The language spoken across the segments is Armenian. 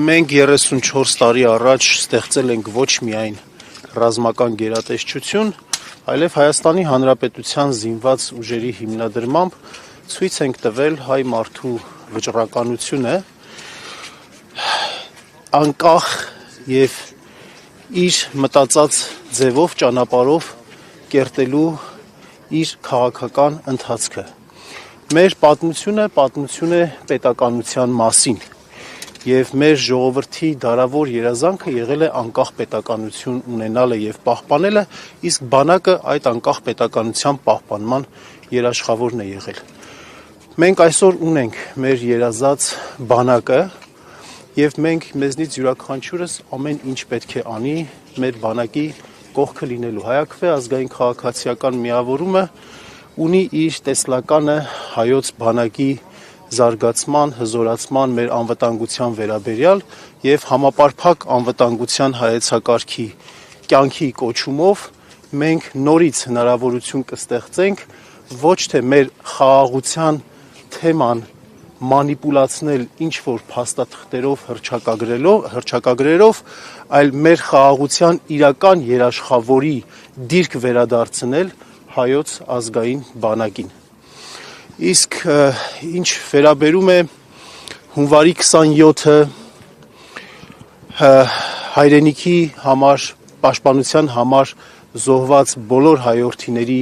Մենք 34 տարի առաջ ստեղծել ենք ոչ միայն ռազմական գերատեսչություն, այլև Հայաստանի Հանրապետության զինված ուժերի հիմնադրմամբ ցույց ենք տվել հայ մարդու վճռականությունը, անկախ եւ իր մտածած ձևով ճանապարհով կերտելու իր քաղաքական ընթացքը։ Մեր պատմություն է պետականության մասին եւ մեր ժողովրդի դարավոր երազանքը եղել է անկախ պետականություն ունենալը եւ պահպանելը, իսկ բանակը այդ անկախ պետականության պահպանման երաշխավորն է եղել։ Մենք այսօր ունենք մեր երազած բանակը եւ մենք մեզնից յուրաքանչյուրս ամեն ինչ պետք է անի մեր բանակի կողքը լինելու։ Հայաքվե ազգային քաղաքացիական միավորումը ունի իր տեսլականը հայոց բանակի զարգացման, հզորացման, մեր անվտանգության վերաբերյալ եւ համապարփակ անվտանգության հայեցակարգի կյանքի կոչումով մենք նորից հնարավորություն կստեղծենք ոչ թե մեր խաղաղության թեման մանիպուլացնել ինչ-որ փաստաթղթերով, հռչակագրերով, այլ մեր խաղաղության իրական երաշխավորի դիրք վերադարձնել հայոց ազգային բանակին։ Իսկ ինչ վերաբերում է հունվարի 27-ը հայրենիքի համար, պաշտպանության համար զոհված բոլոր հայրենիների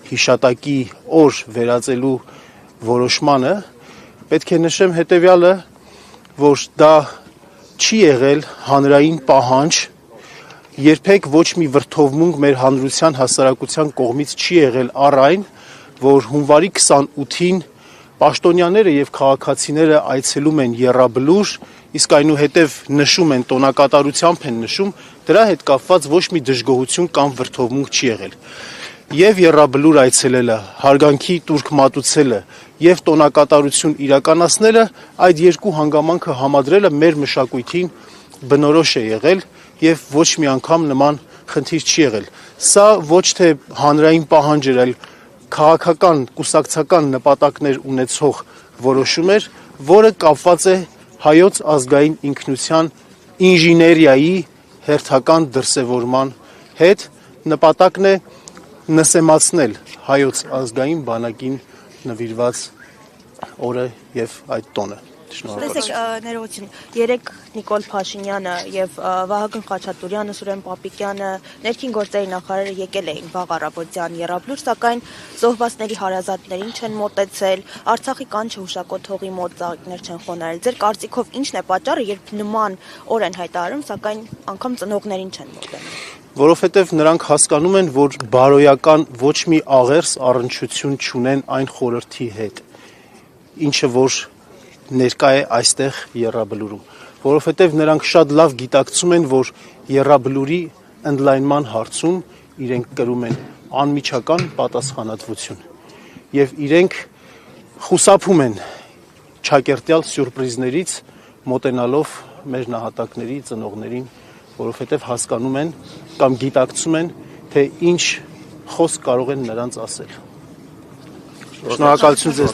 հիշատակի օր վերածելու որոշմանը, պետք է նշեմ հետևյալը, որ դա չի եղել հանրային պահանջ, երբեք ոչ մի վրդովմունք մեր հանրության հասարակության կողմից չի եղել առ այն, որ հունվարի 28-ին պաշտոնյաները եւ քաղաքացիները այցելում են Եռաբլուր, իսկ այնուհետև նշում են տոնակատարությամբ են նշում, դրա հետ կապված ոչ մի դժգոհություն կամ վրդովմունք չի եղել։ Եվ Եռաբլուր այցելելը, հարգանքի տուրք մատուցելը եւ տոնակատարություն իրականացնելը, այդ երկու հանգամանքը համադրելը մեր մշակույթին բնորոշ է եղել եւ ոչ մի անգամ նման խնդիր չի եղել։ Սա ոչ թե հանրային պահանջ էր, այլ քաղաքական, կուսակցական նպատակներ ունեցող որոշում էր, որը կապված է հայոց ազգային ինքնության ինժեներիայի հերթական դրսևորման հետ, նպատակն է նսեմացնել հայոց ազգային բանակին նվիրված օրը եւ այդ տոնը։ Տեսեք, ներողություն, երեք Նիկոլ Փաշինյանը եւ Վահագն Խաչատուրյանը, Սուրեն Պապիկյանը, ներքին գործերի նախարարը եկել էին վաղ առավոտյան Եռաբլուր, սակայն զոհվածների հարազատներին չեն մոտեցել, Արցախի կանչը հուշակոթողի մոտ ծաղիկներ չեն խոնարհել։ Ձեր կարծիքով ի՞նչն է պատճառը, երբ նման օր են հայտարարում, սակայն անգամ ծնողներին չեն մոտենում։ Որովհետև նրանք հասկանում են, որ բարոյական ոչ մի աղերս առնչություն չունեն այն խորհրդի հետ, ինչը որ ներկա է այստեղ Եռաբլուրում, որովհետև նրանք շատ լավ գիտակցում են, որ Եռաբլուրի ընդլայնման հարցում իրենք կրում են անմիջական պատասխանատվություն եւ իրենք խուսափում են ճակերտյալ սյուրպրիզներից մոտենալով մեր նահատակների ծնողներին, որովհետև հասկանում են կամ գիտակցում են, թե ինչ խոսք կարող են նրանց ասել։ Շնորհակալություն ձեզ։